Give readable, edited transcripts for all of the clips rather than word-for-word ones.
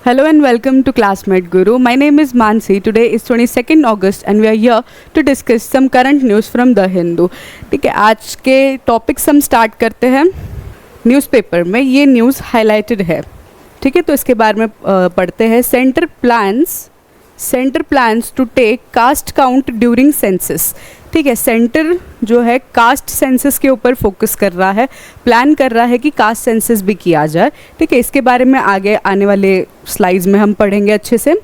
Hello and welcome to Classmate Guru. My name is Mansi. Today is 22nd August and we are here to discuss some current news from The Hindu. ठीक है, आज के topics हम start करते हैं. Newspaper में ये news highlighted है. ठीक है, तो इसके बारे में पढ़ते हैं. Centre plans to take caste count during census. ठीक है, सेंटर जो है कास्ट सेंसस के ऊपर फोकस कर रहा है, प्लान कर रहा है कि कास्ट सेंसस भी किया जाए. ठीक है, इसके बारे में आगे आने वाले स्लाइड्स में हम पढ़ेंगे अच्छे से.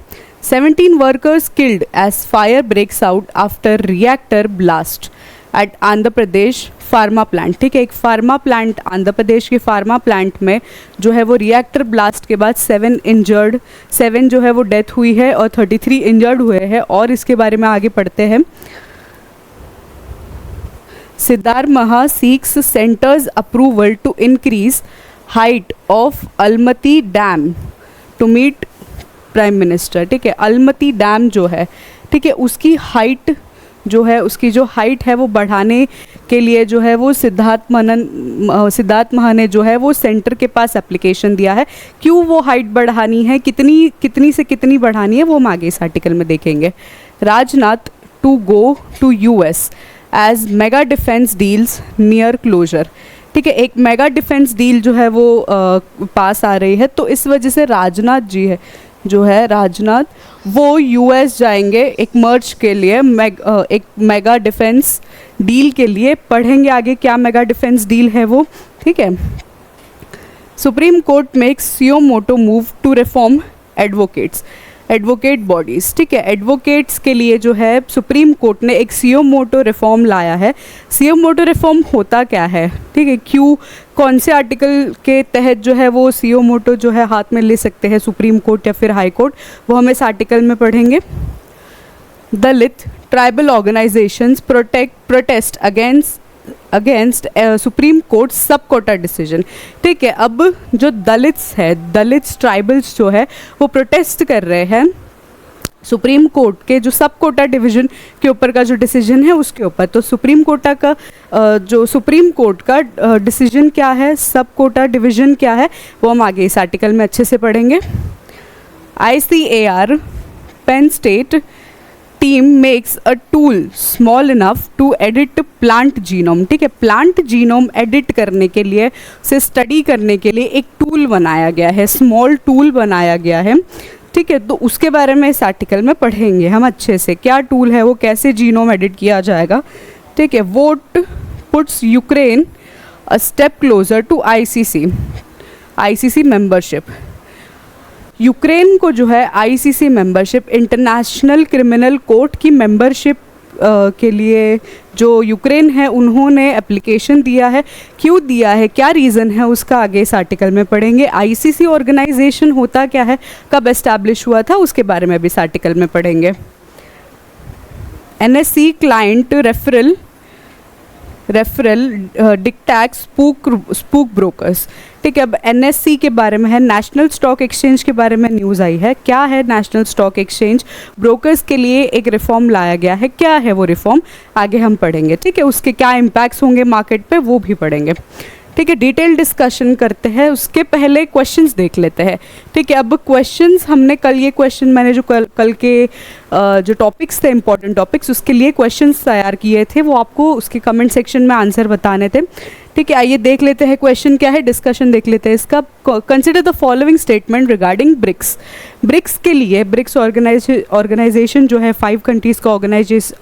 17 workers killed as fire breaks out after reactor blast at Andhra Pradesh pharma plant. ठीक है, एक फार्मा प्लांट, आंध्र प्रदेश के फार्मा प्लांट में जो है वो रिएक्टर ब्लास्ट के बाद 7 जो है वो डेथ हुई है और 33 इंजर्ड हुए हैं. और इसके बारे में आगे पढ़ते हैं. Siddaramaiah seeks centre's approval to increase height of Almatti dam to meet prime minister. ठीक है, अलमती डैम जो है, ठीक है, उसकी हाइट जो है, उसकी जो हाइट है वो बढ़ाने के लिए जो है वो सिद्धार्थ महा ने जो है वो सेंटर के पास एप्लीकेशन दिया है. क्यों वो हाइट बढ़ानी है, कितनी से कितनी बढ़ानी है, वो हम आगे इस आर्टिकल में देखेंगे. Rajnath to go to US as mega defence deals near closure. ठीक है, एक मेगा डिफेंस डील जो है वो पास आ रही है, तो इस वजह से राजनाथ जी है जो है राजनाथ वो यूएस जाएंगे एक मर्ज के लिए, एक मेगा डिफेंस डील के लिए. पढ़ेंगे आगे क्या मेगा डिफेंस डील है वो. ठीक है, Supreme court makes suo motu move to reform advocate bodies. ठीक है, एडवोकेट्स के लिए जो है सुप्रीम कोर्ट ने एक सीओ मोटो रिफॉर्म लाया है. सीओ मोटो रिफॉर्म होता क्या है, ठीक है, क्यों, कौन से आर्टिकल के तहत जो है वो सीओ मोटो जो है हाथ में ले सकते हैं सुप्रीम कोर्ट या फिर हाई कोर्ट, वो हम इस आर्टिकल में पढ़ेंगे. Dalit tribal organisations protest against supreme court sub quota decision. ठीक है, अब जो दलित्स ट्राइबल्स जो है वो प्रोटेस्ट कर रहे हैं सुप्रीम कोर्ट के जो सब कोटा डिवीज़न के ऊपर का जो डिसीजन है उसके ऊपर. तो सुप्रीम कोर्ट का डिसीजन क्या है, सब कोटा डिवीज़न क्या है, वो हम आगे इस आर्टिकल में अच्छे से पढ़ेंगे. ICAR Penn State team makes a tool small enough to edit plant genome. ठीक है, प्लांट जीनोम एडिट करने के लिए, उसे स्टडी करने के लिए एक टूल बनाया गया है, स्मॉल टूल बनाया गया है. ठीक है, तो उसके बारे में इस आर्टिकल में पढ़ेंगे हम अच्छे से. क्या टूल है वो, कैसे जीनोम एडिट किया जाएगा. ठीक है, vote puts Ukraine a step closer to ICC membership. Ukraine को जो है ICC membership, International criminal Court की मेंबरशिप के लिए जो यूक्रेन है उन्होंने एप्लीकेशन दिया है. क्यों दिया है, क्या रीज़न है, उसका आगे इस आर्टिकल में पढ़ेंगे. आईसीसी ऑर्गेनाइजेशन होता क्या है, कब एस्टैब्लिश हुआ था, उसके बारे में भी इस आर्टिकल में पढ़ेंगे. NSE client referral detects spooks brokers. ठीक है, अब NSE के बारे में है, नेशनल स्टॉक एक्सचेंज के बारे में न्यूज़ आई है. क्या है नेशनल स्टॉक एक्सचेंज, ब्रोकर्स के लिए एक रिफॉर्म लाया गया है. क्या है वो रिफॉर्म, आगे हम पढ़ेंगे. ठीक है, उसके क्या इम्पैक्ट्स होंगे मार्केट पे, वो भी पढ़ेंगे. ठीक है, डिटेल डिस्कशन करते हैं, उसके पहले क्वेश्चंस देख लेते हैं. ठीक है, अब क्वेश्चंस हमने कल मैंने जो कल के जो टॉपिक्स थे, इंपॉर्टेंट टॉपिक्स, उसके लिए क्वेश्चंस तैयार किए थे, वो आपको उसके कमेंट सेक्शन में आंसर बताने थे. ठीक है, आइए देख लेते हैं क्वेश्चन क्या है, डिस्कशन देख लेते हैं इसका. Consider the following statement regarding BRICS के लिए, ब्रिक्स ऑर्गेनाइजेशन जो है 5 कंट्रीज़ का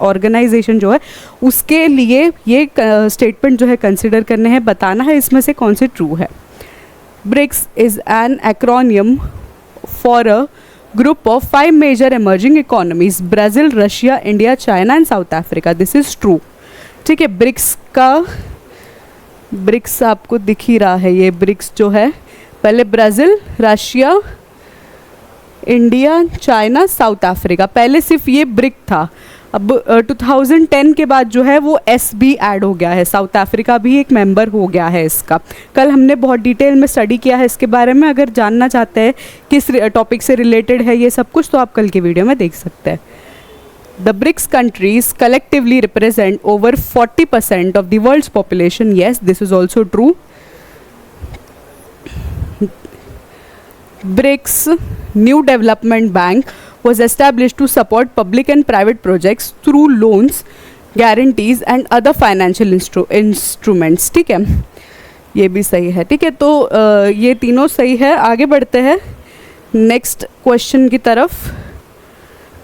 ऑर्गेनाइजेशन जो है, उसके लिए ये स्टेटमेंट जो है कंसिडर करने हैं, बताना है इसमें से कौन से ट्रू है. BRICS is an acronym for a group of 5 major emerging economies: Brazil, Russia, India, China and South Africa. This is true. ठीक है, ब्रिक्स आपको दिख ही रहा है, ये ब्रिक्स जो है, पहले Brazil, Russia, India, China, south Africa. पहले सिर्फ ये ब्रिक था. अब 2010 के बाद जो है वो एस भी ऐड हो गया है, साउथ अफ्रीका भी एक मेंबर हो गया है इसका. कल हमने बहुत डिटेल में स्टडी किया है इसके बारे में. अगर जानना चाहते हैं किस टॉपिक से रिलेटेड है ये सब कुछ, तो आप कल की वीडियो में देख सकते हैं. The BRICS countries collectively represent over 40% of the world's population. Yes, this is also true. BRICS New Development Bank was established to support public and private projects through loans, guarantees and other financial instruments. ठीक है, ये भी सही है. ठीक है, तो ये तीनों सही है. आगे बढ़ते हैं नेक्स्ट क्वेश्चन की तरफ.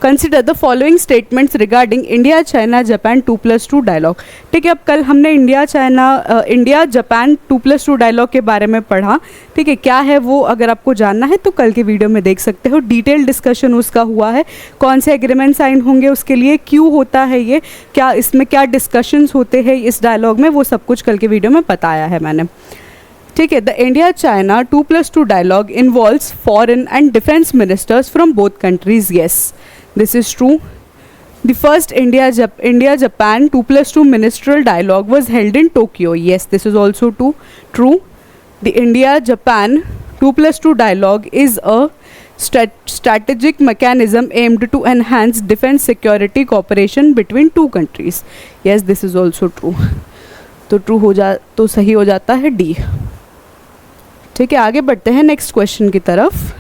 Consider the following statements regarding India China Japan 2+2 dialogue. ठीक है, अब कल हमने इंडिया जापान 2+2 डायलॉग के बारे में पढ़ा. ठीक है, क्या है वो अगर आपको जानना है तो कल के वीडियो में देख सकते हो. डिटेल डिस्कशन उसका हुआ है, कौन से एग्रीमेंट साइन होंगे उसके लिए, क्यों होता है ये, क्या इसमें क्या डिस्कशंस होते हैं इस डायलॉग में, वो सब कुछ कल के वीडियो में बताया है मैंने. ठीक है, the India China 2+2 dialogue involves foreign and defence ministers from both countries. Yes, this is true. The first India-Japan 2+2 ministerial dialogue was held in Tokyo. Yes, this is also true. The India-Japan 2+2 dialogue is a strategic mechanism aimed to enhance defense security cooperation between two countries. Yes, this is also true. तो सही हो जाता है D. ठीक है, आगे बढ़ते हैं नेक्स्ट क्वेश्चन की तरफ.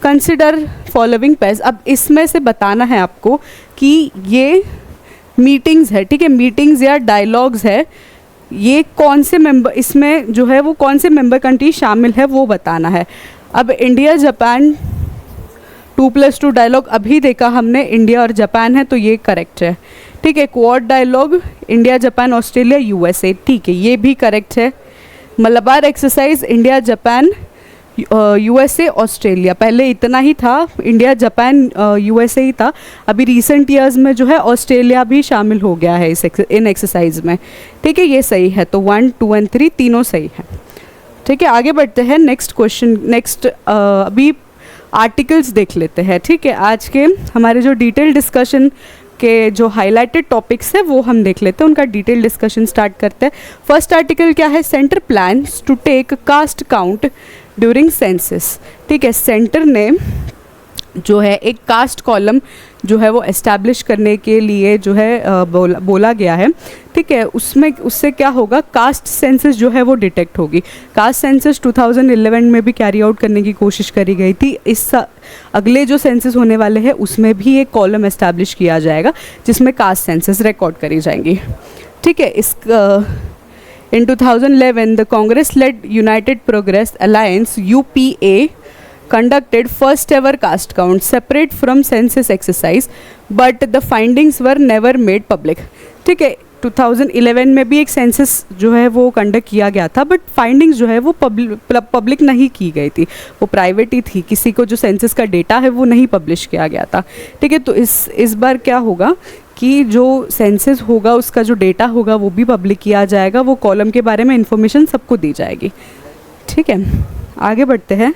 Consider following page. अब इसमें से बताना है आपको कि ये मीटिंग्स है. ठीक है, मीटिंग्स या डायलॉग्स है, ये कौन से मेंबर, इसमें जो है वो कौन से मेंबर कंट्री शामिल है वो बताना है. अब इंडिया जापान 2+2 डायलॉग अभी देखा हमने, इंडिया और जापान है तो ये करेक्ट है. ठीक है, Quad dialogue India Japan Australia USA. ठीक है, ये भी करेक्ट है. Malabar exercise India Japan USA Australia. पहले इतना ही था, इंडिया जापान यूएसए ही था. अभी रिसेंट ईयर्स में जो है ऑस्ट्रेलिया भी शामिल हो गया है इन एक्सरसाइज में. ठीक है, ये सही है. तो 1, 2 और 3 तीनों सही है. ठीक है, आगे बढ़ते हैं नेक्स्ट क्वेश्चन. नेक्स्ट अभी आर्टिकल्स देख लेते हैं. ठीक है, आज के हमारे जो डिटेल डिस्कशन के जो हाईलाइटेड टॉपिक्स है वो हम देख लेते हैं, उनका डिटेल डिस्कशन स्टार्ट करते हैं. फर्स्ट आर्टिकल क्या है? Centre plans to take caste count during census. ठीक है, सेंटर ने जो है एक कास्ट कॉलम जो है वो एस्टैब्लिश करने के लिए जो है बोला गया है. ठीक है, उससे क्या होगा, कास्ट सेंसस जो है वो डिटेक्ट होगी. कास्ट सेंसस 2011 में भी कैरी आउट करने की कोशिश करी गई थी. अगले जो सेंसस होने वाले हैं उसमें भी एक कॉलम एस्टैब्लिश किया जाएगा जिसमें कास्ट सेंसस रिकॉर्ड करी जाएंगी. ठीक है, in 2011 the Congress led United Progress Alliance UPA conducted first ever caste count separate from census exercise, but the findings were never made public. ठीक है, 2011 में भी एक सेंसस जो है वो कंडक्ट किया गया था, बट फाइंडिंग्स जो है वो पब्लिक नहीं की गई थी, वो प्राइवेट ही थी. किसी को जो सेंसस का डेटा है वो नहीं पब्लिश किया गया था. ठीक है, तो इस बार क्या होगा कि जो सेंसस होगा उसका जो डेटा होगा वो भी पब्लिक किया जाएगा, वो कॉलम के बारे में इंफॉर्मेशन सबको दी जाएगी. ठीक है, आगे बढ़ते हैं.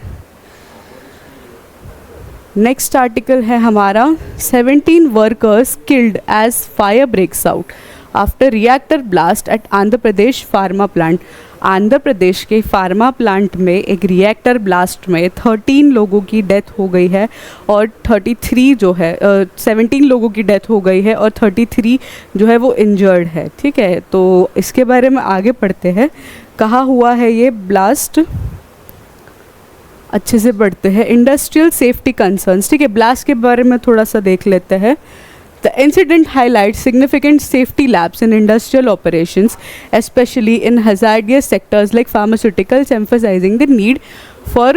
नेक्स्ट आर्टिकल है हमारा 17 workers killed as fire breaks out after reactor blast at Andhra Pradesh pharma plant. Andhra Pradesh के फार्मा प्लांट में एक रिएक्टर ब्लास्ट में 13 लोगों की डेथ हो गई है और 33 जो है 17 लोगों की डेथ हो गई है और 33 जो है वो इंजर्ड है. ठीक है, तो इसके बारे में आगे पढ़ते हैं. कहाँ हुआ है ये ब्लास्ट, अच्छे से बढ़ते हैं. Industrial safety concerns. ठीक है, ब्लास्ट के बारे में थोड़ा सा देख लेते हैं. The incident highlights significant safety lapses in industrial operations, especially in hazardous sectors like pharmaceuticals, emphasizing the need for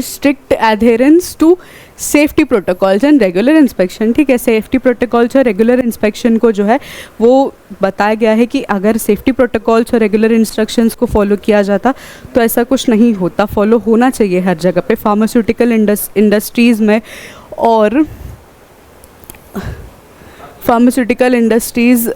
strict adherence to safety protocols and regular inspection. ठीक है, सेफ्टी प्रोटोकॉल्स और रेगुलर इंस्पेक्शन को जो है वो बताया गया है कि अगर सेफ्टी प्रोटोकॉल्स और रेगुलर इंस्ट्रक्शंस को फॉलो किया जाता तो ऐसा कुछ नहीं होता. फॉलो होना चाहिए हर जगह पे, फार्मास्यूटिकल इंडस्ट्रीज़ में और फार्मास्यूटिकल इंडस्ट्रीज़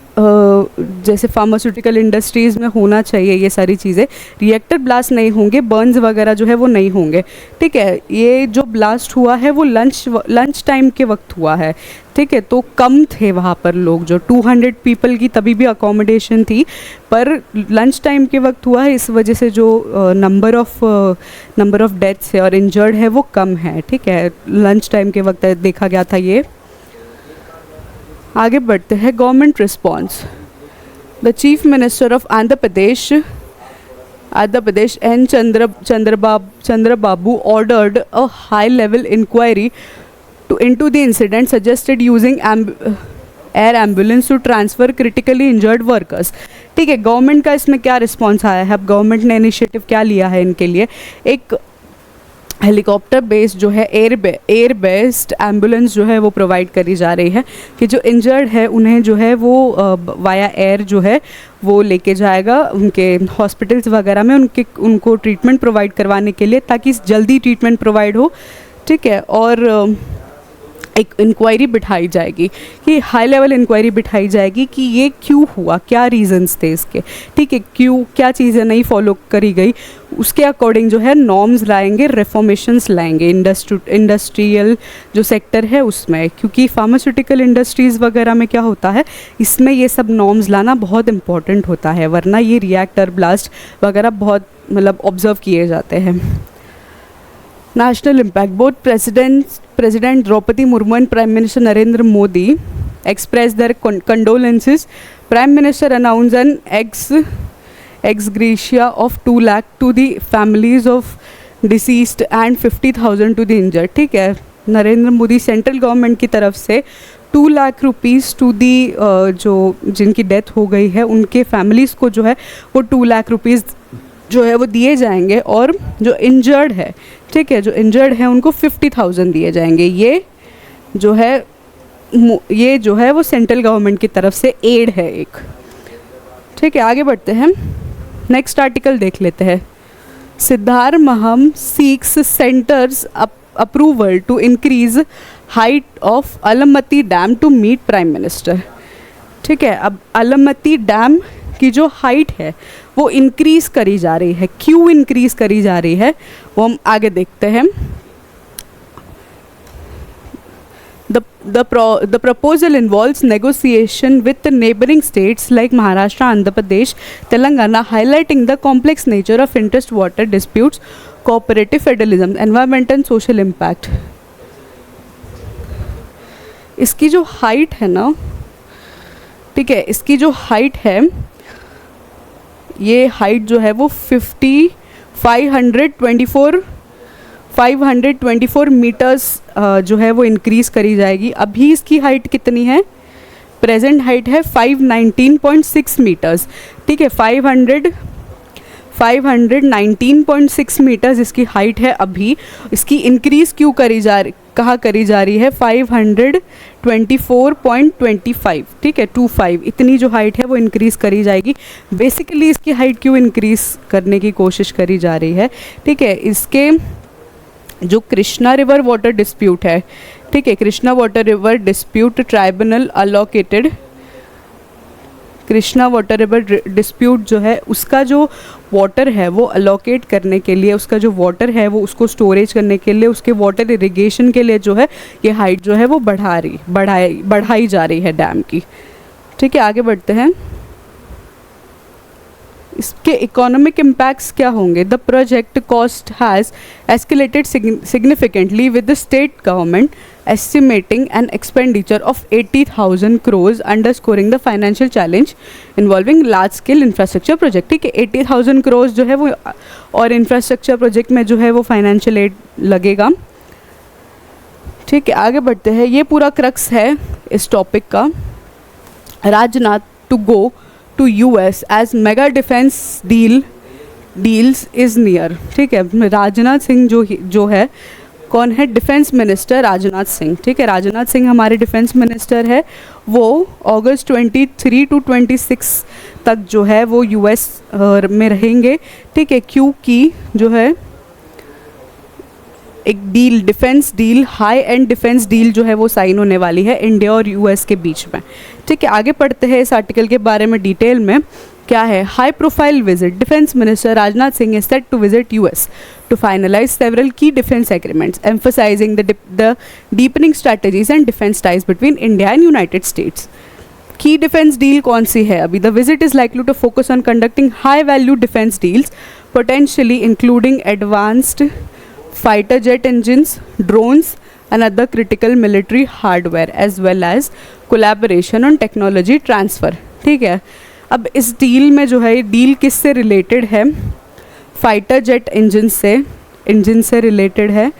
जैसे फार्मास्यूटिकल इंडस्ट्रीज़ में होना चाहिए ये सारी चीज़ें. रिएक्टर ब्लास्ट नहीं होंगे, बर्न्स वगैरह जो है वो नहीं होंगे. ठीक है, ये जो ब्लास्ट हुआ है वो लंच टाइम के वक्त हुआ है. ठीक है, तो कम थे वहाँ पर लोग, जो 200 पीपल की तभी भी अकोमोडेशन थी, पर लंच टाइम के वक्त हुआ है, इस वजह से जो नंबर ऑफ डेथ्स है और इंजर्ड है वो कम है. ठीक है, लंच टाइम के वक्त देखा गया था ये. आगे बढ़ते हैं. Government response. The chief minister of Andhra Pradesh Andhra Pradesh N Chandrababu ordered a high-level inquiry into the incident, suggested using air ambulance to transfer critically injured workers. ठीक है, गवर्नमेंट का इसमें क्या रिस्पॉन्स आया है, अब गवर्नमेंट ने इनिशिएटिव क्या लिया है इनके लिए, एक हेलीकॉप्टर बेस्ड जो है एयर बेस्ड एम्बुलेंस जो है वो प्रोवाइड करी जा रही है कि जो इंजर्ड है उन्हें जो है वो वाया एयर जो है वो लेके जाएगा उनके हॉस्पिटल्स वगैरह में, उनको ट्रीटमेंट प्रोवाइड करवाने के लिए, ताकि जल्दी ट्रीटमेंट प्रोवाइड हो। ठीक है, और एक इंक्वायरी बिठाई जाएगी कि हाई लेवल इंक्वायरी बिठाई जाएगी कि ये क्यों हुआ, क्या रीजंस थे इसके। ठीक है, क्यों क्या चीज़ें नहीं फॉलो करी गई, उसके अकॉर्डिंग जो है नॉर्म्स लाएंगे, रिफॉर्मेशंस लाएंगे इंडस्ट्रियल जो सेक्टर है उसमें, क्योंकि फार्मास्यूटिकल इंडस्ट्रीज़ वगैरह में क्या होता है, इसमें ये सब नॉर्म्स लाना बहुत इंपॉर्टेंट होता है, वरना ये रिएक्टर ब्लास्ट वगैरह बहुत मतलब ऑब्जर्व किए जाते हैं। National impact. Both President Draupadi Murmu and Prime Minister Narendra Modi expressed their condolences. Prime Minister announced an ex gratia of 2 lakh to the families of deceased and 50,000 to the injured. ठीक है, Narendra Modi central government की तरफ से 2 lakh rupees to the जो जिनकी death हो गई है उनके फैमिलीज़ को जो है वो 2 लाख रुपीज़ जो है वो दिए जाएंगे, और जो इंजर्ड है, ठीक है, जो इंजर्ड है उनको 50,000 दिए जाएंगे। ये जो है वो सेंट्रल गवर्नमेंट की तरफ से एड है एक। ठीक है, आगे बढ़ते हैं, नेक्स्ट आर्टिकल देख लेते हैं। Siddaramaiah seeks centre's approval to increase height of Almatti dam to meet prime minister. ठीक है, अब अलमती डैम की जो हाइट है वो इंक्रीज़ करी जा रही है, क्यों इंक्रीज़ करी जा रही है वो हम आगे देखते हैं। The proposal involves negotiation with the neighboring states like Maharashtra, Andhra Pradesh, Telangana, highlighting the complex nature of interest water disputes, cooperative federalism, environment and social impact. इसकी जो हाइट है ना, ठीक है, इसकी जो हाइट है, ये हाइट जो है वो 524 मीटर्स जो है वो इंक्रीज़ करी जाएगी। अभी इसकी हाइट कितनी है, प्रेजेंट हाइट है 519.6 मीटर्स। ठीक है, 519.6 मीटर्स इसकी हाइट है अभी। इसकी इंक्रीज़ क्यों करी जा रही है 524.25, ठीक है, 25 इतनी जो हाइट है वो इंक्रीज़ करी जाएगी। बेसिकली इसकी हाइट क्यों इंक्रीज़ करने की कोशिश करी जा रही है, ठीक है, इसके जो कृष्णा रिवर वाटर डिस्प्यूट है, ठीक है, Krishna water river dispute tribunal allocated, Krishna water river dispute जो है उसका जो वाटर है वो अलोकेट करने के लिए, उसका जो वाटर है वो उसको स्टोरेज करने के लिए, उसके वाटर इरिगेशन के लिए जो है ये हाइट जो है वो बढ़ाई जा रही है डैम की। ठीक है, आगे बढ़ते हैं। इसके इकोनॉमिक इम्पैक्ट्स क्या होंगे। The project cost has escalated significantly with the state government estimating an expenditure of 80,000 crores, underscoring the financial challenge involving large scale infrastructure project। ठीक है, 80,000 crores जो है वो और इंफ्रास्ट्रक्चर प्रोजेक्ट में जो है वो फाइनेंशियल एड लगेगा। ठीक है, आगे बढ़ते हैं। ये पूरा क्रक्स है इस टॉपिक का। Rajnath to go to US as mega defence deals is near. ठीक है, राजनाथ सिंह जो है कौन है, डिफेंस मिनिस्टर राजनाथ सिंह। ठीक है, राजनाथ सिंह हमारे डिफेंस मिनिस्टर है, वो अगस्त 23 to 26 तक जो है वो US में रहेंगे। ठीक है, क्योंकि जो है एक deal, defence deal, high and defence deal जो है वो साइन होने वाली है इंडिया और US के बीच में। ठीक है, आगे पढ़ते हैं इस आर्टिकल के बारे में डिटेल में। क्या है, high profile visit, defence minister Rajnath Singh is set to visit US to finalize several key defense agreements, emphasizing the deepening strategies and defense ties between India and United States. Key defense deal कौन सी है अभी? The visit is likely to focus on conducting high-value defense deals, potentially including advanced fighter jet engines, drones, and other critical military hardware, as well as collaboration on technology transfer. ठीक है, अब इस deal में जो है, deal किससे related है, fighter jet engine से रिलेटेड है,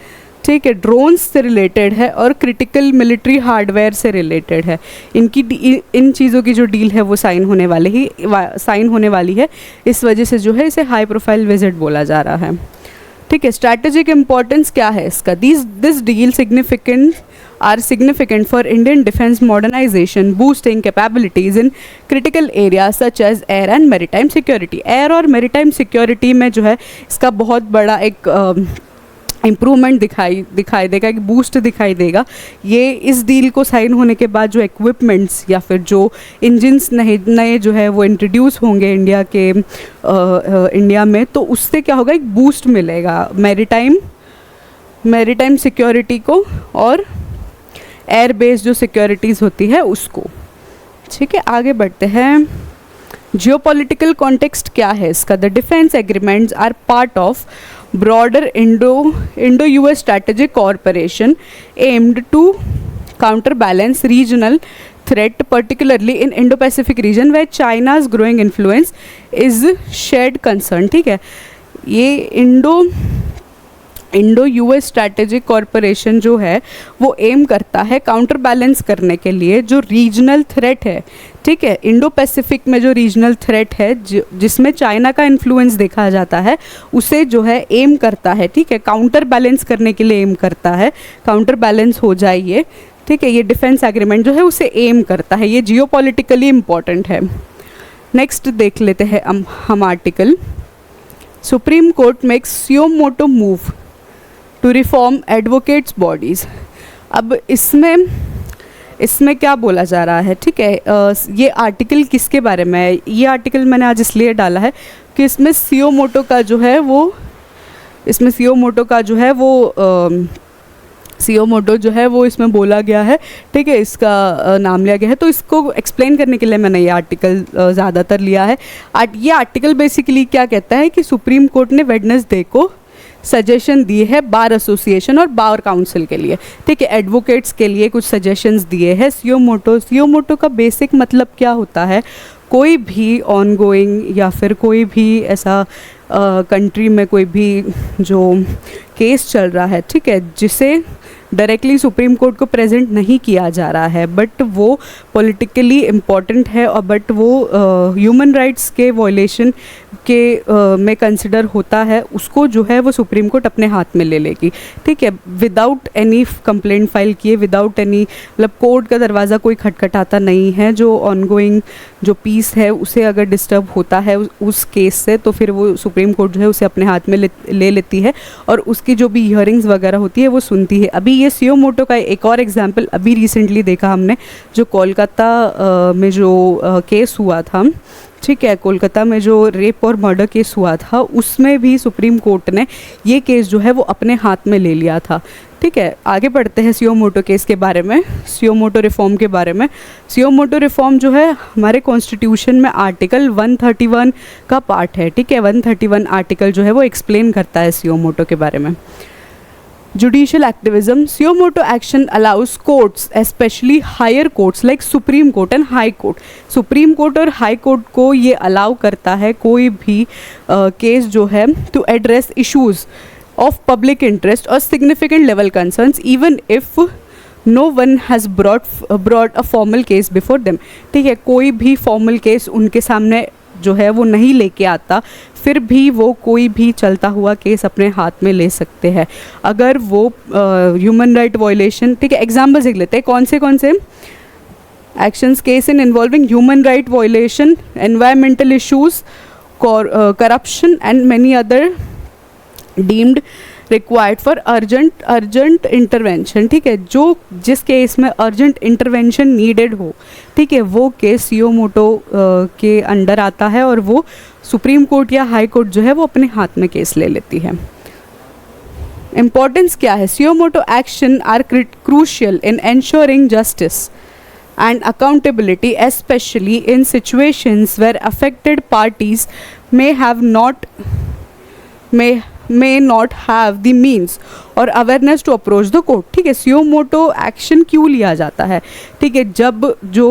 ठीक है, ड्रोन्स से रिलेटेड है और क्रिटिकल मिलिट्री हार्डवेयर से रिलेटेड है। इन चीज़ों की जो डील है वो साइन होने वाली है। इस वजह से जो है इसे हाई प्रोफाइल विजिट बोला जा रहा है, ठीक है। स्ट्रैटेजिक इंपॉर्टेंस क्या है इसका? This deal significant for Indian defense modernization, boosting capabilities in critical areas such as air and maritime security। Air और maritime security में जो है इसका बहुत बड़ा एक इम्प्रूवमेंट दिखाई देगा, एक बूस्ट दिखाई देगा। ये इस डील को साइन होने के बाद जो इक्विपमेंट्स या फिर जो इंजन्स नए जो है वो इंट्रोड्यूस होंगे इंडिया में, तो उससे क्या होगा, एक बूस्ट मिलेगा मैरीटाइम सिक्योरिटी को और एयर बेस जो सिक्योरिटीज़ होती है उसको, ठीक है। आगे बढ़ते हैं। जियोपॉलिटिकल कॉन्टेक्स्ट क्या है इसका? The defence agreements are part of broader Indo US strategic corporation aimed to counterbalance regional threat, particularly in Indo-Pacific region where China's growing influence is shared concern, ठीक है। ये इंडो यूएस स्ट्रैटेजिक कॉरपोरेशन जो है वो M करता है counter balance करने के लिए जो रीजनल थ्रेट है, ठीक है। इंडो पैसिफिक में जो रीजनल थ्रेट है जिसमें चाइना का इन्फ्लुएंस देखा जाता है, उसे जो है एम करता है, ठीक है, काउंटर बैलेंस करने के लिए एम करता है, काउंटर बैलेंस हो जाए ये, ठीक है। ये डिफेंस एग्रीमेंट जो है उसे एम करता है, ये जियोपॉलिटिकली इम्पॉर्टेंट है। नेक्स्ट देख लेते हैं हम article. Supreme court makes suo motu move to reform advocates bodies. अब इसमें क्या बोला जा रहा है, ठीक है। ये आर्टिकल किसके बारे में है? ये आर्टिकल मैंने आज इसलिए डाला है कि इसमें सुयोमोटो का जो है वो इसमें बोला गया है, ठीक है, इसका नाम लिया गया है। तो इसको एक्सप्लेन करने के लिए मैंने ये आर्टिकल ज़्यादातर लिया है। ये आर्टिकल बेसिकली क्या कहता है कि सुप्रीम कोर्ट ने वेडनेसडे को सजेशन दिए है बार एसोसिएशन और बार काउंसिल के लिए, ठीक है, एडवोकेट्स के लिए कुछ सजेशंस दिए हैं। सुयोमोटो का बेसिक मतलब क्या होता है? कोई भी ऑनगोइंग या फिर कोई भी ऐसा कंट्री में कोई भी जो केस चल रहा है, ठीक है, जिसे डायरेक्टली सुप्रीम कोर्ट को प्रेजेंट नहीं किया जा रहा है बट वो पॉलिटिकली इम्पॉर्टेंट है और बट वो ह्यूमन राइट्स के वायलेशन के में कंसिडर होता है, उसको जो है वो सुप्रीम कोर्ट अपने हाथ में ले लेगी, ठीक है, विदाउट एनी कंप्लेंट फाइल किए, विदाउट एनी, मतलब कोर्ट का दरवाज़ा कोई खटखटाता नहीं है। जो ऑनगोइंग जो पीस है उसे अगर डिस्टर्ब होता है उस केस से, तो फिर वो सुप्रीम कोर्ट जो है उसे अपने हाथ में ले लेती है और उसकी जो भी हियरिंग्स वगैरह होती है वो सुनती है। अभी ये सुयोमोटो का एक और एग्जाम्पल अभी रिसेंटली देखा हमने, जो कोलकाता में जो केस हुआ था, ठीक है, कोलकाता में जो रेप और मर्डर केस हुआ था, उसमें भी सुप्रीम कोर्ट ने ये केस जो है वो अपने हाथ में ले लिया था, ठीक है। आगे बढ़ते हैं सुयोमोटो केस के बारे में, सुयोमोटो रिफॉर्म के बारे में। सुयोमोटो रिफॉर्म जो है हमारे कॉन्स्टिट्यूशन में आर्टिकल 131 का पार्ट है, ठीक है। 131 आर्टिकल जो है वो एक्सप्लेन करता है सुयोमोटो के बारे में। Judicial activism. Suyomoto action allows courts, especially higher courts like Supreme Court and High Court. Supreme Court और High Court को ये अलाउ करता है कोई भी केस जो है to address issues of public interest or significant level concerns even if no one has brought a formal case before them, ठीक है। कोई भी formal case उनके सामने जो है वो नहीं लेके आता, फिर भी वो कोई भी चलता हुआ केस अपने हाथ में ले सकते हैं अगर वो ह्यूमन राइट वायलेशन, ठीक है। एग्जाम्पल्स देख लेते हैं कौन से actions, case in involving human right violation, environmental issues, corruption and many other deemed required for urgent intervention, ठीक है। जिस केस में अर्जेंट इंटरवेंशन नीडेड हो, ठीक है, वो केस सुयोमोटो के अंडर आता है और वो सुप्रीम कोर्ट या हाई कोर्ट जो है वो अपने हाथ में केस ले लेती है। इम्पॉर्टेंस क्या है? Suo motu action are crucial in ensuring justice and accountability, especially in situations where affected parties may may not have the means और awareness to approach the court. ठीक है, सुयो मोटो एक्शन क्यों लिया जाता है? ठीक है, जब जो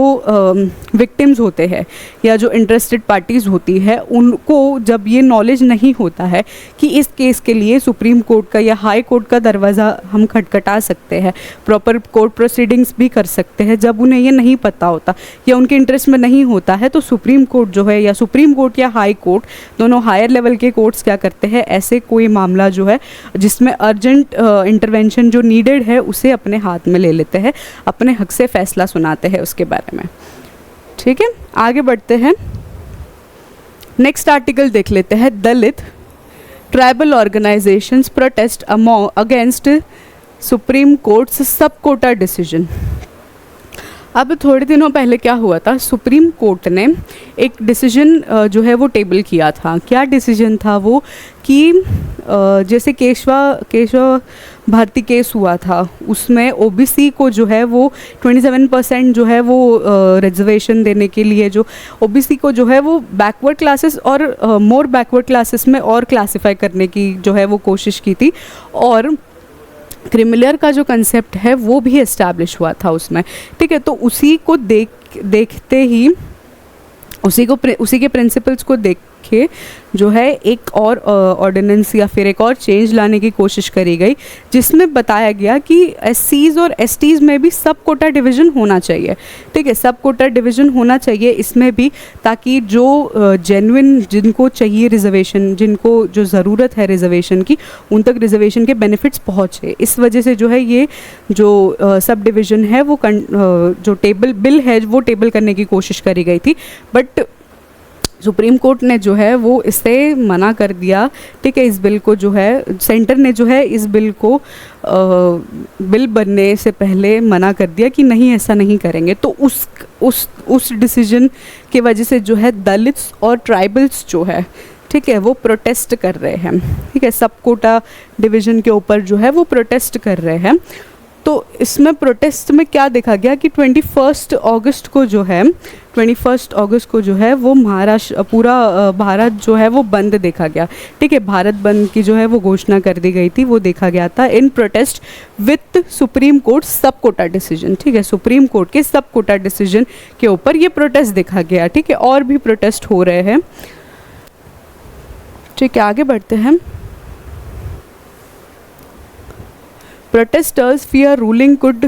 विक्टिम्स होते हैं या जो इंटरेस्टेड पार्टीज़ होती है उनको जब ये नॉलेज नहीं होता है कि इस केस के लिए सुप्रीम कोर्ट का या हाई कोर्ट का दरवाज़ा हम खटखटा सकते हैं, प्रॉपर कोर्ट प्रोसीडिंग्स भी कर सकते हैं, जब उन्हें ये नहीं पता होता या उनके इंटरेस्ट में नहीं होता है, तो सुप्रीम कोर्ट जो है या सुप्रीम कोर्ट या हाई कोर्ट दोनों हायर लेवल के कोर्ट्स क्या करते हैं, ऐसे कोई मामला जो है जिसमें अर्जेंट इंटरवेंशन जो नीडेड है उसे अपने हाथ में ले लेते हैं, अपने हक से फैसला सुनाते हैं उसके बारे में। ठीक है, आगे बढ़ते हैं, नेक्स्ट आर्टिकल देख लेते हैं। Dalit tribal organisations protest against supreme courts sub quota decision. अब थोड़े दिनों पहले क्या हुआ था, सुप्रीम कोर्ट ने एक डिसीजन जो है वो टेबल किया था। क्या डिसीजन था वो कि जैसे केशव भारती केस हुआ था उसमें ओबीसी को जो है वो 27% जो है वो रिजर्वेशन देने के लिए जो ओबीसी को जो है वो बैकवर्ड क्लासेस और मोर बैकवर्ड क्लासेस में और क्लासिफाई करने की जो है वो कोशिश की थी, और क्रिमिलियर का जो कंसेप्ट है वो भी इस्टेब्लिश हुआ था उसमें। ठीक है, तो उसी को देखते ही उसी के प्रिंसिपल्स को देख के जो है एक और ऑर्डिनेंस या फिर एक और चेंज लाने की कोशिश करी गई, जिसमें बताया गया कि एससीज और एसटीज में भी सब कोटा डिवीज़न होना चाहिए। ठीक है, सब कोटा डिवीज़न होना चाहिए इसमें भी, ताकि जो जेन्युइन जिनको चाहिए रिजर्वेशन, जिनको जो ज़रूरत है रिजर्वेशन की, उन तक रिजर्वेशन के बेनिफिट्स पहुँचे। इस वजह से जो है ये जो सब डिवीज़न है वो जो बिल है वो टेबल करने की कोशिश करी गई थी, बट सुप्रीम कोर्ट ने जो है वो इससे मना कर दिया। ठीक है, इस बिल को जो है सेंटर ने जो है इस बिल को बिल बनने से पहले मना कर दिया कि नहीं, ऐसा नहीं करेंगे। तो उस डिसीजन की वजह से जो है दलित्स और ट्राइबल्स जो है, ठीक है, वो प्रोटेस्ट कर रहे हैं। ठीक है, सब कोटा डिवीज़न के ऊपर जो है वो प्रोटेस्ट कर रहे हैं। तो इसमें प्रोटेस्ट में क्या देखा गया कि 21 अगस्त को जो है वो महाराष्ट्र पूरा भारत जो है वो बंद देखा गया। ठीक है, भारत बंद की जो है वो घोषणा कर दी गई थी, वो देखा गया था इन protest with supreme court sub quota decision. ठीक है, सुप्रीम कोर्ट के सब कोटा डिसीजन के ऊपर ये प्रोटेस्ट देखा गया। ठीक है, और भी प्रोटेस्ट हो रहे हैं। ठीक है, आगे बढ़ते हैं। Protesters fear ruling could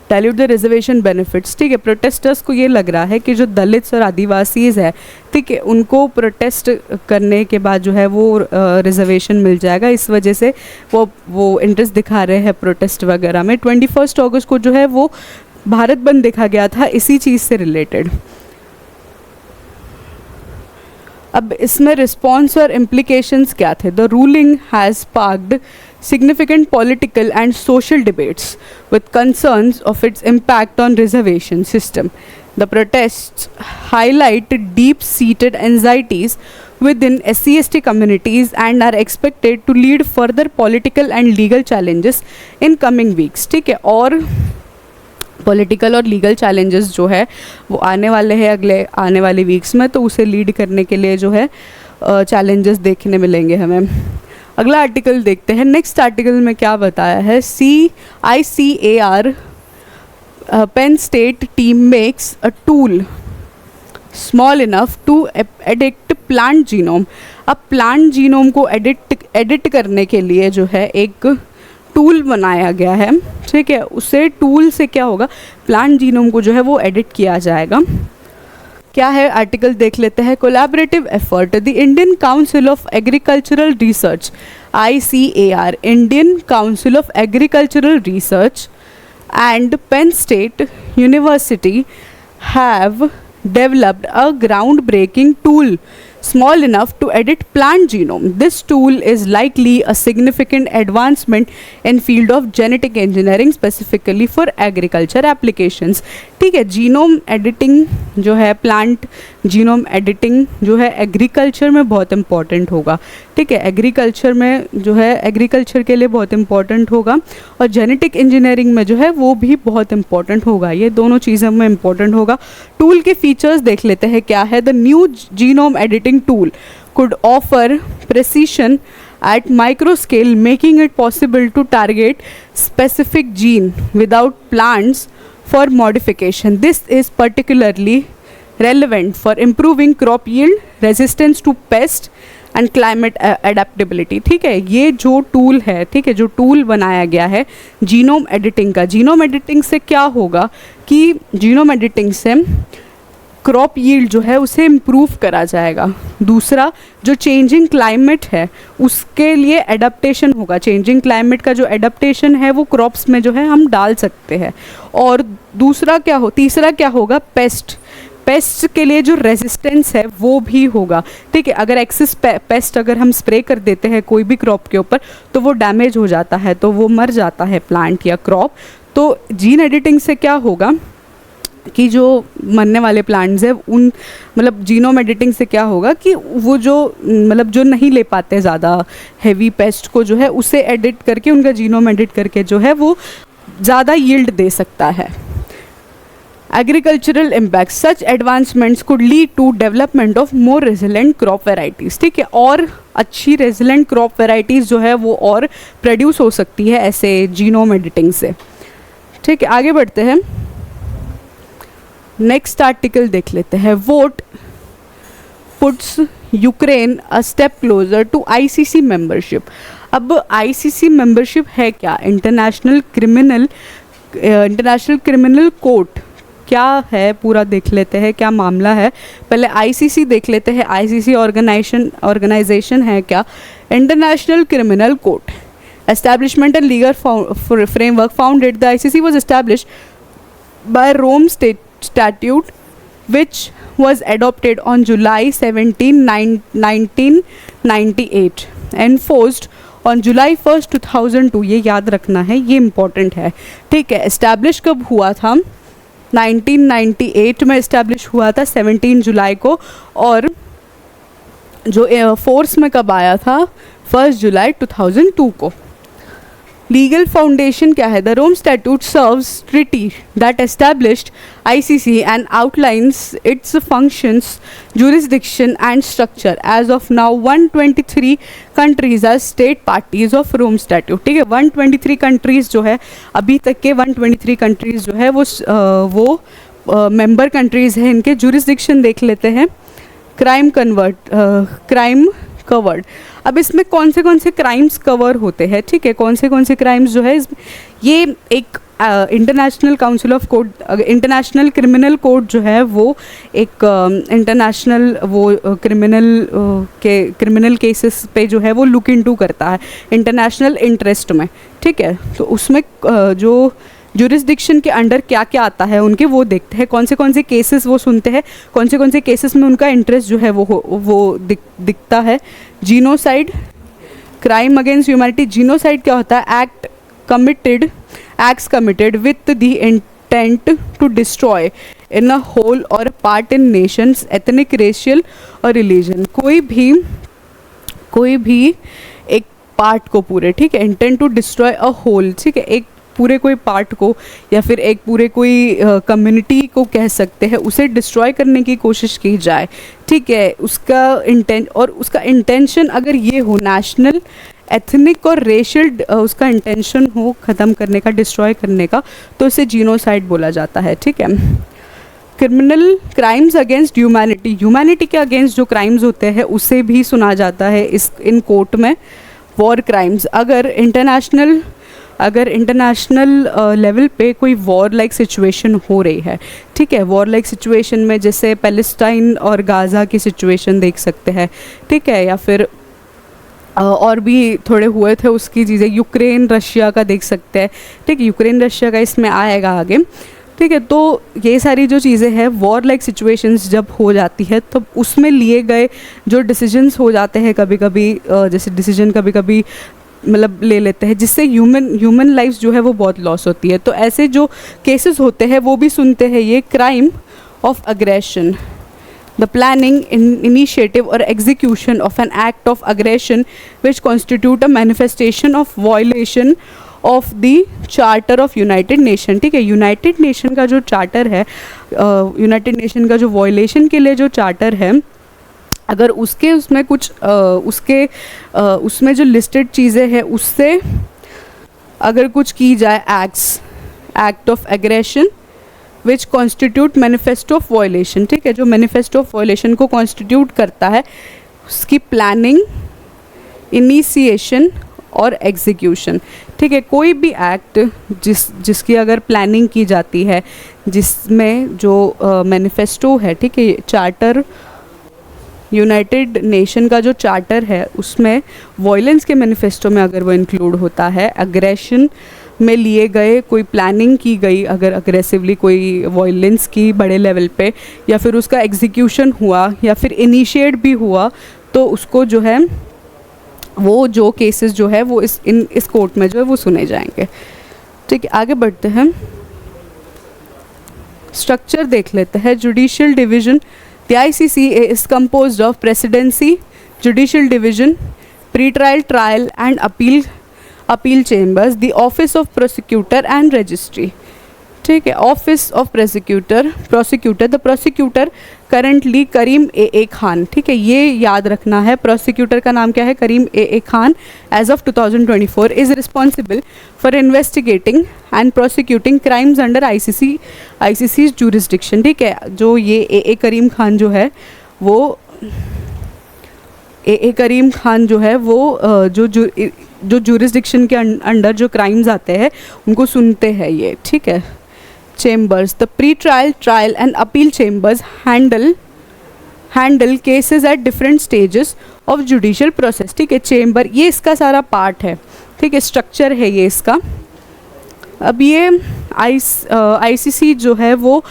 dilute the reservation benefits. ठीक है, प्रोटेस्टर्स को ये लग रहा है कि जो दलित्स और आदिवासीज़ है, ठीक है, उनको प्रोटेस्ट करने के बाद जो है वो रिजर्वेशन मिल जाएगा। इस वजह से वो इंटरेस्ट दिखा रहे हैं प्रोटेस्ट वगैरह में। 21 अगस्त को जो है वो भारत बंद देखा गया था इसी चीज़ से रिलेटेड। अब इसमें रिस्पॉन्स और इम्प्लीकेशंस क्या थे? The ruling has sparked significant political and social debates with concerns of its impact on reservation system. The protests highlight deep-seated anxieties within SC/ST communities and are expected to lead further political and legal challenges in coming weeks. ठीक है, और political और legal challenges जो है वो आने वाले हैं अगले आने वाले वीक्स में, तो उसे लीड करने के लिए जो है चैलेंजेस देखने मिलेंगे हमें। अगला आर्टिकल देखते हैं। नेक्स्ट आर्टिकल में क्या बताया है? ICAR Penn State team makes a tool small enough to edit plant genome. अब प्लांट जीनोम को एडिट करने के लिए जो है एक टूल बनाया गया है। ठीक है, उसे टूल से क्या होगा, प्लांट जीनोम को जो है वो एडिट किया जाएगा। क्या है आर्टिकल देख लेते हैं। Collaborative effort the Indian council of agricultural research ICAR, Indian council of agricultural research and Penn State University have developed a groundbreaking tool small enough to edit plant genome. This tool is likely a significant advancement in field of genetic engineering specifically for agriculture applications. ठीक है, genome editing जो है, plant genome editing जो है agriculture में बहुत important होगा। ठीक है, एग्रीकल्चर में जो है एग्रीकल्चर के लिए बहुत इंपॉर्टेंट होगा, और जेनेटिक इंजीनियरिंग में जो है वो भी बहुत इंपॉर्टेंट होगा। ये दोनों चीज़ों में इंपॉर्टेंट होगा। टूल के फीचर्स देख लेते हैं क्या है। The new genome editing tool could offer precision at micro scale, making it possible to target specific gene without plants for modification. This is particularly relevant for improving crop yield, resistance to pest and climate adaptability. ठीक है, ये जो tool है, ठीक है, जो tool बनाया गया है जीनोम एडिटिंग का, जीनोम एडिटिंग से क्या होगा कि जीनोम एडिटिंग से क्रॉप यील्ड जो है उसे इम्प्रूव करा जाएगा। दूसरा, जो चेंजिंग क्लाइमेट है उसके लिए एडाप्टेशन होगा, चेंजिंग क्लाइमेट का जो एडाप्टेशन है वो क्रॉप्स में जो है हम डाल सकते हैं। और दूसरा क्या हो, तीसरा क्या होगा, पेस्ट के लिए जो रेजिस्टेंस है वो भी होगा। ठीक है, अगर एक्सेस पेस्ट अगर हम स्प्रे कर देते हैं कोई भी क्रॉप के ऊपर तो वो डैमेज हो जाता है, तो वो मर जाता है प्लांट या क्रॉप। तो जीन एडिटिंग से क्या होगा कि जो मरने वाले प्लांट्स है उन मतलब जीनोम एडिटिंग से क्या होगा कि वो जो मतलब जो नहीं ले पाते ज़्यादा हैवी पेस्ट को जो है उसे एडिट करके, उनका जीनोम एडिट करके जो है वो ज़्यादा यील्ड दे सकता है। Agricultural impacts, such advancements could lead to development of more resilient crop varieties। ठीक है, और अच्छी resilient crop varieties जो है वो और प्रोड्यूस हो सकती है ऐसे जीनोम एडिटिंग से। ठीक है, आगे बढ़ते हैं, नेक्स्ट आर्टिकल देख लेते हैं। Vote puts Ukraine a step closer to ICC membership. अब आईसीसी मेंबरशिप है क्या, इंटरनेशनल क्रिमिनल कोर्ट क्या है पूरा देख लेते हैं, क्या मामला है। पहले आईसीसी देख लेते हैं, आईसीसी ऑर्गेनाइजेशन है क्या, international criminal court establishment and legal framework founded. The ICC was established by Rome statute which was adopted on July 17, 1998 enforced on July 1st 2002। ये याद रखना है, ये इम्पॉर्टेंट है। ठीक है, एस्टैब्लिश कब हुआ था, 1998 में इस्टेब्लिश हुआ था 17 जुलाई को, और जो फोर्स में कब आया था 1 जुलाई 2002 को। लीगल फाउंडेशन क्या है, the Rome statute serves treaty that established ICC and outlines its functions, jurisdiction and structure। as of now 123 countries are state parties of Rome Statute। ठीक है, 123 कंट्रीज़ जो है अभी तक के 123 कंट्रीज़ जो है वो मेंबर कंट्रीज़ हैं। इनके jurisdiction देख लेते हैं। क्राइम कवर्ड, अब इसमें कौन से क्राइम्स कवर होते हैं। ठीक है, कौन से क्राइम्स जो है ये एक international council of court, international criminal court जो है वो एक इंटरनेशनल वो क्रिमिनल केसेस पे जो है वो लुक इनटू करता है इंटरनेशनल इंटरेस्ट में। ठीक है, तो उसमें जो जुरिस्डिक्शन के अंडर क्या क्या आता है उनके वो देखते हैं, कौन से केसेस वो सुनते हैं, कौन से केसेस में उनका इंटरेस्ट जो है वो दिखता है। Genocide, crime against humanity. Genocide क्या होता है, acts committed with the intent to destroy in a whole or part in nations, ethnic, racial और religion। कोई भी एक पार्ट को पूरे, ठीक है, intent to destroy a whole, ठीक है, एक पूरे कोई पार्ट को या फिर एक पूरे कोई कम्युनिटी को कह सकते हैं, उसे डिस्ट्रॉय करने की कोशिश की जाए। ठीक है, उसका इंटेंट और उसका इंटेंशन अगर ये हो नेशनल, एथनिक और रेशियल उसका इंटेंशन हो ख़त्म करने का, डिस्ट्रॉय करने का, तो इसे जीनोसाइड बोला जाता है। ठीक है, क्रिमिनल क्राइम्स अगेंस्ट ह्यूमैनिटी के अगेंस्ट जो क्राइम्स होते हैं उसे भी सुना जाता है इन कोर्ट में। वॉर क्राइम्स, अगर इंटरनेशनल लेवल पे कोई वॉर लाइक सिचुएशन हो रही है, ठीक है, वॉर लाइक सिचुएशन में जैसे पैलेस्टाइन और गाज़ा की सिचुएशन देख सकते हैं। ठीक है, या फिर और भी थोड़े हुए थे उसकी चीज़ें, यूक्रेन रशिया का देख सकते हैं। ठीक है, यूक्रेन रशिया का इसमें आएगा आगे। ठीक है, तो ये सारी जो चीज़ें हैं वॉर लाइक सिचुएशंस जब हो जाती है तो उसमें लिए गए जो डिसीजंस हो जाते हैं, कभी कभी जैसे डिसीजन कभी कभी मतलब ले लेते हैं जिससे ह्यूमन लाइफ जो है वो बहुत लॉस होती है। तो ऐसे जो केसेस होते हैं वो भी सुनते हैं ये crime of aggression, the planning, initiative or execution of an act of aggression which constitute a manifestation of violation of the charter of United Nation। ठीक है, यूनाइटेड नेशन का जो चार्टर है, यूनाइटेड नेशन का जो वायलेशन के लिए जो चार्टर है अगर उसके उसमें कुछ उसमें जो लिस्टेड चीज़ें हैं उससे अगर कुछ की जाए, act of aggression which constitute manifesto of violation, ठीक है, जो मैनिफेस्टो ऑफ वायलेशन को कॉन्स्टिट्यूट करता है, उसकी प्लानिंग, इनिशिएशन और एग्जीक्यूशन, ठीक है। कोई भी एक्ट जिसकी अगर प्लानिंग की जाती है, जिसमें जो मैनिफेस्टो है, ठीक है, चार्टर, यूनाइटेड नेशन का जो चार्टर है उसमें वॉयलेंस के मैनिफेस्टो में अगर वो इंक्लूड होता है, अग्रेशन में लिए गए, कोई प्लानिंग की गई, अगर अग्रेसिवली कोई वॉयलेंस की बड़े लेवल पे, या फिर उसका एग्जीक्यूशन हुआ या फिर इनिशिएट भी हुआ, तो उसको जो है वो जो केसेस जो है वो इस कोर्ट में जो है वो सुने जाएंगे, ठीक है। आगे बढ़ते हैं, स्ट्रक्चर देख लेते हैं। Judicial division, the ICCA is composed of presidency, judicial division, pre-trial, trial and appeal chambers, the office of prosecutor and registry, ठीक है। Office of prosecutor, the prosecutor currently Karim A Khan, ठीक है, ये याद रखना है, प्रोसिक्यूटर का नाम क्या है, Karim A Khan, as of 2024 is responsible for investigating and prosecuting crimes under ICC jurisdiction, ठीक है। जो ये ए करीम खान जो है वो ए करीम खान जो है वो जो जूरिसडिक्शन के अंडर जो क्राइम्स आते हैं उनको सुनते हैं ये, ठीक है। Chambers, the pre trial, trial and appeal chambers handle cases at different stages of judicial process, ठीक है। चेम्बर ये इसका सारा पार्ट है, ठीक है, स्ट्रक्चर है ये इसका। अब ये ICC जो है वो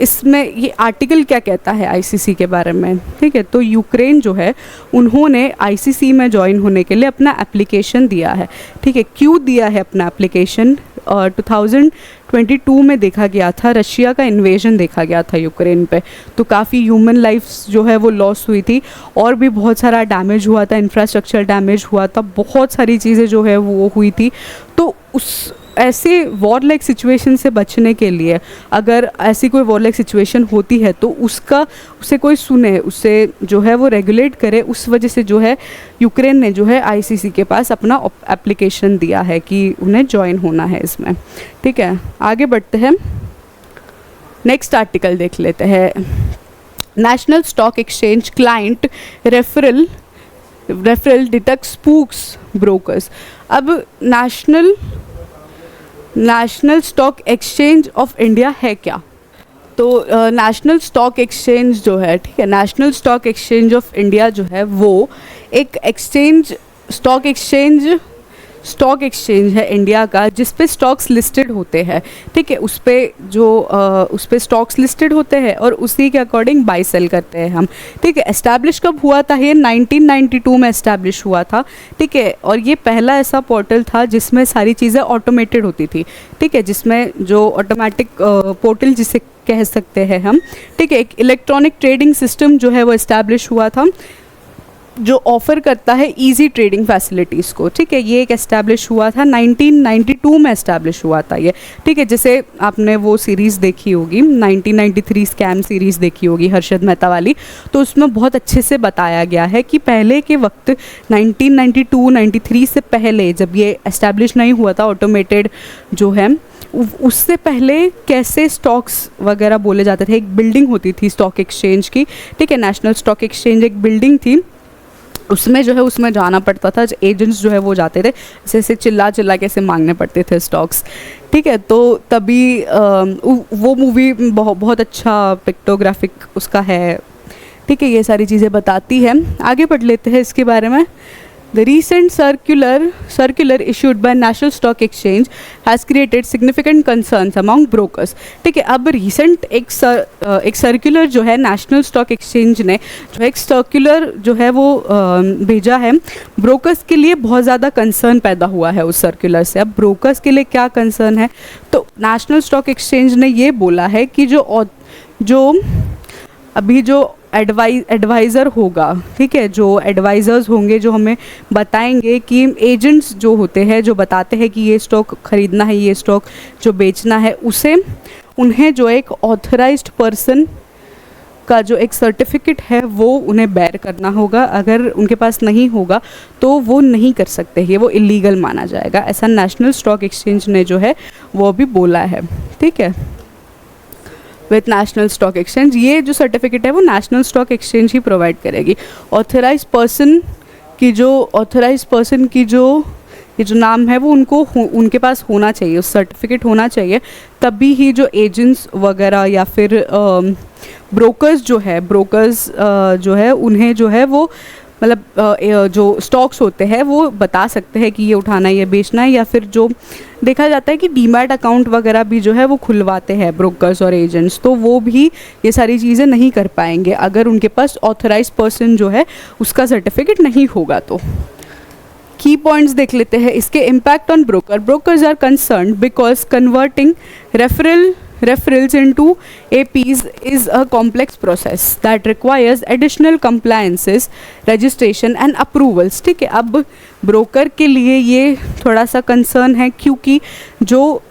इसमें ये आर्टिकल क्या कहता है ICC के बारे में, ठीक है। तो यूक्रेन जो है उन्होंने ICC में ज्वाइन होने के लिए अपना एप्लीकेशन दिया है, ठीक है। क्यों दिया है अपना एप्लीकेशन? 2022 में देखा गया था, रशिया का इन्वेजन देखा गया था यूक्रेन पे, तो काफ़ी ह्यूमन लाइफ्स जो है वो लॉस हुई थी और भी बहुत सारा डैमेज हुआ था, इंफ्रास्ट्रक्चर डैमेज हुआ था, बहुत सारी चीज़ें जो है वो हुई थी। तो उस ऐसे वॉर लाइक सिचुएशन से बचने के लिए अगर ऐसी कोई वॉर लाइक सिचुएशन होती है तो उसे कोई सुने, उसे जो है वो रेगुलेट करे, उस वजह से जो है यूक्रेन ने जो है ICC के पास अपना एप्लीकेशन दिया है कि उन्हें ज्वाइन होना है इसमें, ठीक है। आगे बढ़ते हैं, नेक्स्ट आर्टिकल देख लेते हैं। National stock exchange client referral detect spooks brokers. अब national stock exchange of India है क्या? तो नेशनल स्टॉक एक्सचेंज जो है, ठीक है, national stock exchange of India जो है वो एक स्टॉक एक्सचेंज है इंडिया का जिस पे स्टॉक्स लिस्टेड होते हैं, ठीक है। उस पे स्टॉक्स लिस्टेड होते हैं और उसी के अकॉर्डिंग बाई सेल करते हैं हम, ठीक है। एस्टैब्लिश कब हुआ था? ये 1992 में एस्टैब्लिश हुआ था, ठीक है। और ये पहला ऐसा पोर्टल था जिसमें सारी चीज़ें ऑटोमेटेड होती थी, ठीक है, जिसमें जो ऑटोमेटिक पोर्टल जिसे कह सकते हैं हम, ठीक है। एक इलेक्ट्रॉनिक ट्रेडिंग सिस्टम जो है वो एस्टैब्लिश हुआ था जो ऑफ़र करता है इजी ट्रेडिंग फैसिलिटीज़ को, ठीक है। ये एक एस्टैब्लिश हुआ था 1992 में एस्टैब्लिश हुआ था ये, ठीक है। जैसे आपने वो सीरीज़ देखी होगी 1993 स्कैम सीरीज़ देखी होगी हर्षद मेहता वाली, तो उसमें बहुत अच्छे से बताया गया है कि पहले के वक्त 1992-93 से पहले जब ये एस्टैब्लिश नहीं हुआ था ऑटोमेटेड जो है, उससे पहले कैसे स्टॉक्स वगैरह बोले जाते थे। एक बिल्डिंग होती थी स्टॉक एक्सचेंज की, ठीक है, नेशनल स्टॉक एक्सचेंज एक बिल्डिंग थी, उसमें जो है उसमें जाना पड़ता था, एजेंट्स जो है वो जाते थे, जैसे चिल्ला के ऐसे मांगने पड़ते थे स्टॉक्स, ठीक है। तो तभी वो मूवी बहुत अच्छा पिक्टोग्राफिक उसका है, ठीक है, ये सारी चीज़ें बताती है। आगे पढ़ लेते हैं इसके बारे में। The recent circular issued by National Stock Exchange has created significant concerns among brokers, ठीक है। अब रिसेंट एक सर्कुलर जो है नेशनल स्टॉक एक्सचेंज ने जो एक सर्कुलर जो है वो भेजा है, ब्रोकर्स के लिए बहुत ज़्यादा कंसर्न पैदा हुआ है उस सर्कुलर से। अब ब्रोकर्स के लिए क्या कंसर्न है? तो नेशनल स्टॉक एक्सचेंज ने ये बोला है कि जो एडवाइज़र होगा, ठीक है, जो एडवाइज़र्स होंगे जो हमें बताएंगे कि एजेंट्स जो होते हैं जो बताते हैं कि ये स्टॉक ख़रीदना है, ये स्टॉक जो बेचना है, उन्हें जो एक ऑथराइज्ड पर्सन का जो एक सर्टिफिकेट है वो उन्हें बेयर करना होगा। अगर उनके पास नहीं होगा तो वो नहीं कर सकते, ये वो इलीगल माना जाएगा। ऐसा नेशनल स्टॉक एक्सचेंज ने जो है वो भी बोला है, ठीक है। विथ नेशनल स्टॉक एक्सचेंज, ये जो सर्टिफिकेट है वो नेशनल स्टॉक एक्सचेंज ही प्रोवाइड करेगी। ऑथराइज पर्सन की जो ये जो नाम है वो उनके पास होना चाहिए, उस सर्टिफिकेट होना चाहिए, तभी ही जो एजेंट्स वगैरह या फिर ब्रोकर्स जो है उन्हें जो है वो मतलब जो स्टॉक्स होते हैं वो बता सकते हैं कि ये उठाना है, ये बेचना है, या फिर जो देखा जाता है कि डीमैट अकाउंट वगैरह भी जो है वो खुलवाते हैं ब्रोकर्स और एजेंट्स, तो वो भी ये सारी चीज़ें नहीं कर पाएंगे अगर उनके पास ऑथराइज पर्सन जो है उसका सर्टिफिकेट नहीं होगा। तो की पॉइंट्स देख लेते हैं इसके। Impact on brokers are concerned because converting referrals into APs is a complex process that requires additional compliances, registration and approvals, ठीक है। अब ब्रोकर के लिए ये थोड़ा सा कंसर्न है क्योंकि जो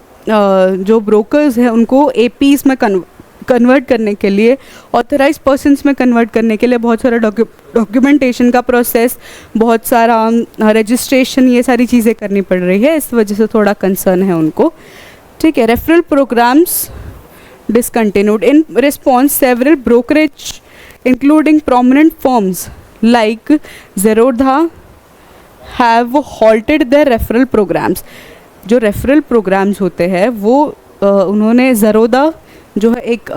ब्रोकर्स हैं उनको APs में कन्वर्ट करने के लिए, ऑथराइज पर्सन्स में कन्वर्ट करने के लिए बहुत सारा डॉक्यूमेंटेशन का प्रोसेस, बहुत सारा रजिस्ट्रेशन, ये सारी चीज़ें करनी पड़ रही है, इस वजह से थोड़ा कंसर्न है उनको, ठीक है। Referral programmes discontinued. In response, several brokerage including prominent firms like Zerodha have halted their referral programs. जो referral programs होते हैं वो उन्होंने ज़रोदा जो है एक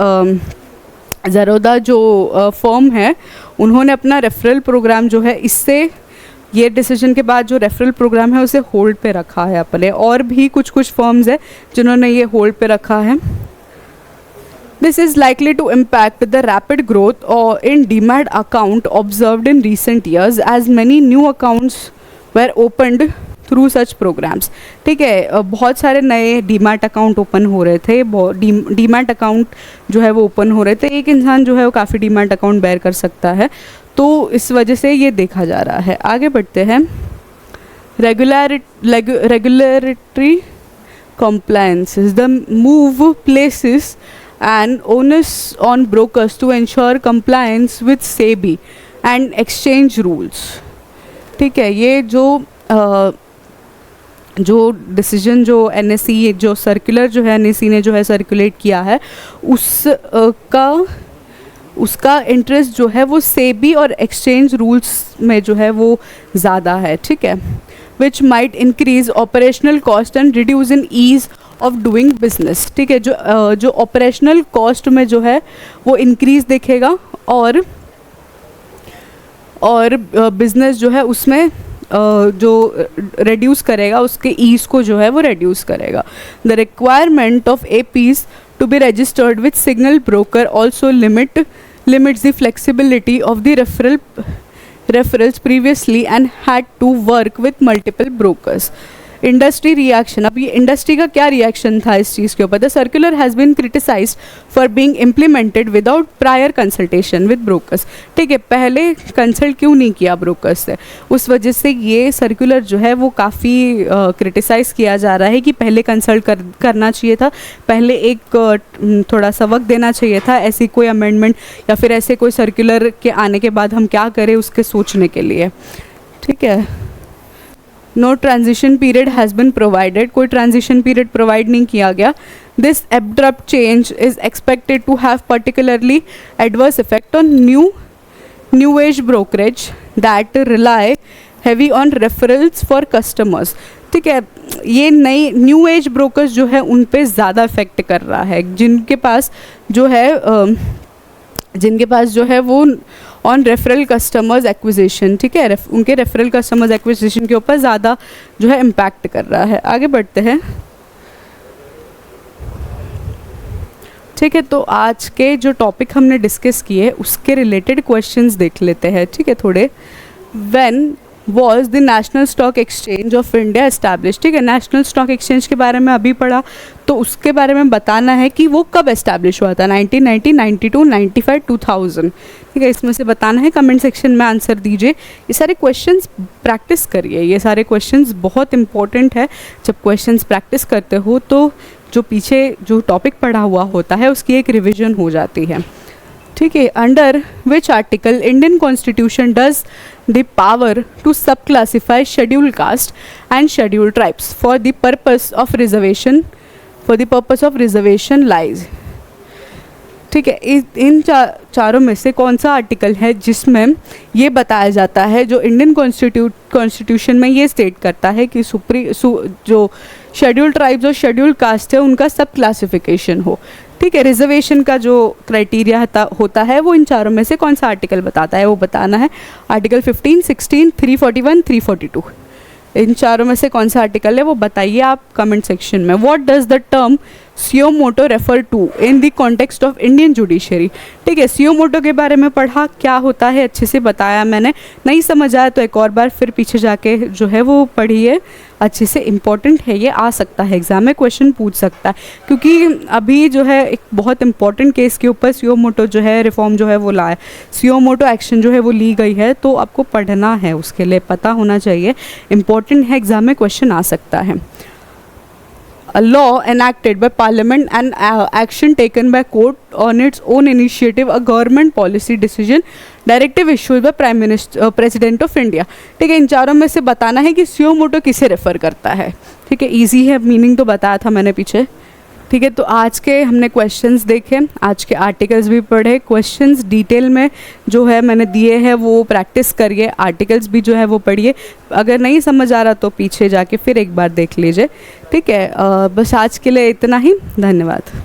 ज़रोदा जो फर्म है उन्होंने अपना रेफरल प्रोग्राम जो है इससे ये डिसीजन के बाद जो रेफरल प्रोग्राम है उसे होल्ड पे रखा है अपने, और भी कुछ फर्म्स है जिन्होंने ये होल्ड पे रखा है। This is likely to impact the rapid growth in demat account observed in recent years as many new accounts were opened through such programs, ठीक है। बहुत सारे नए डीमैट अकाउंट ओपन हो रहे थे, डीमैट अकाउंट जो है वो ओपन हो रहे थे, एक इंसान जो है वो काफ़ी डीमैट अकाउंट बेयर कर सकता है, तो इस वजह से ये देखा जा रहा है। आगे बढ़ते हैं। Regulatory compliances, the move places an onus on brokers to ensure compliance with SEBI and exchange rules, ठीक है। ये जो डिसीजन जो NSE जो सर्कुलर जो है NSE ने जो है सर्कुलेट किया है उसका इंटरेस्ट जो है वो सेबी और एक्सचेंज रूल्स में जो है वो ज़्यादा है, ठीक है। Which might increase operational cost and reduce in ease of doing business, ठीक है। जो ऑपरेशनल कॉस्ट में जो है वो इंक्रीज दिखेगा और बिजनेस जो है उसमें जो रिड्यूस करेगा, उसके ईज को जो है वो रिड्यूस करेगा। The requirement of APs to be registered with single broker also limits the flexibility of the referrals previously and had to work with multiple brokers. Industry reaction, अब ये इंडस्ट्री का क्या रिएक्शन था इस चीज़ के ऊपर। The circular has been criticised for being implemented without prior consultation with brokers, ठीक है। पहले कंसल्ट क्यों नहीं किया ब्रोकर्स से, उस वजह से ये सर्कुलर जो है वो काफ़ी क्रिटिसाइज़ किया जा रहा है कि पहले कंसल्ट करना चाहिए था, पहले एक थोड़ा सा वक्त देना चाहिए था ऐसी कोई अमेंडमेंट या फिर ऐसे कोई सर्कुलर के आने के बाद हम क्या करें उसके सोचने के लिए, ठीक है। No transition period has been provided, कोई ट्रांजिशन पीरियड प्रोवाइड नहीं किया गया। This abrupt change is expected to have particularly adverse effect on new age brokerage that rely heavy on referrals for customers, ठीक है। ये नई न्यू एज ब्रोकर्स जो है उन पे ज़्यादा इफेक्ट कर रहा है, जिनके पास जो है वो ऑन रेफरल कस्टमर्स एक्विजिशन, ठीक है। उनके रेफरल कस्टमर्स एक्विजिशन के ऊपर ज़्यादा जो है इम्पैक्ट कर रहा है। आगे बढ़ते हैं, ठीक है। तो आज के जो टॉपिक हमने डिस्कस किए उसके रिलेटेड क्वेश्चंस देख लेते हैं, ठीक है थोड़े। When was the national stock exchange of India establish, ठीक है। नेशनल स्टॉक एक्सचेंज के बारे में अभी पढ़ा तो उसके बारे में बताना है कि वो कब एस्टैब्लिश हुआ था, 1990, 92, 95, 2000, ठीक है। इसमें से बताना है, कमेंट सेक्शन में आंसर दीजिए। ये सारे क्वेश्चंस प्रैक्टिस करिए, ये सारे क्वेश्चंस बहुत इंपॉर्टेंट है। जब क्वेश्चंस प्रैक्टिस करते हो तो जो पीछे जो टॉपिक पढ़ा हुआ होता है उसकी एक रिविजन हो जाती है। ठीक है, under which article Indian constitution does the power to sub classify schedule caste and schedule tribes for the purpose of reservation lies. ठीक है, इन चारों में से कौन सा आर्टिकल है जिसमें ये बताया जाता है, जो इंडियन कॉन्स्टिट्यूशन में ये स्टेट करता है कि जो शेड्यूल ट्राइब्स और शेड्यूल कास्ट है उनका सब क्लासिफिकेशन हो। ठीक है, रिजर्वेशन का जो क्राइटेरिया होता है वो इन चारों में से कौन सा आर्टिकल बताता है, वो बताना है। आर्टिकल 15, 16, 341, 342, इन चारों में से कौन सा आर्टिकल है वो बताइए आप कमेंट सेक्शन में। What does the term suo motu refer to in the context of Indian judiciary. ठीक है, सियो मोटो के बारे में पढ़ा, क्या होता है अच्छे से बताया मैंने। नहीं समझ आया तो एक और बार फिर पीछे जाके जो है वो पढ़िए अच्छे से, इम्पॉर्टेंट है ये, आ सकता है एग्जाम में क्वेश्चन पूछ सकता है, क्योंकि अभी जो है एक बहुत इंपॉर्टेंट केस के ऊपर सियो मोटो जो है रिफॉर्म जो है वो लाया, सियो मोटो एक्शन जो है वो ली गई है, तो आपको पढ़ना है, उसके लिए पता होना चाहिए, इंपॉर्टेंट है, एग्जाम में क्वेश्चन आ सकता है। A law enacted by parliament and action taken by court on its own initiative, a government policy decision, directive issues by president of India. ठीक है, इन चारों में से बताना है कि सियो मोटो किसे रेफर करता है। ठीक है, इजी है, मीनिंग तो बताया था मैंने पीछे। ठीक है, तो आज के हमने क्वेश्चंस देखे, आज के आर्टिकल्स भी पढ़े, क्वेश्चंस डिटेल में जो है मैंने दिए हैं वो प्रैक्टिस करिए, आर्टिकल्स भी जो है वो पढ़िए, अगर नहीं समझ आ रहा तो पीछे जाके फिर एक बार देख लीजिए। ठीक है, बस आज के लिए इतना ही, धन्यवाद।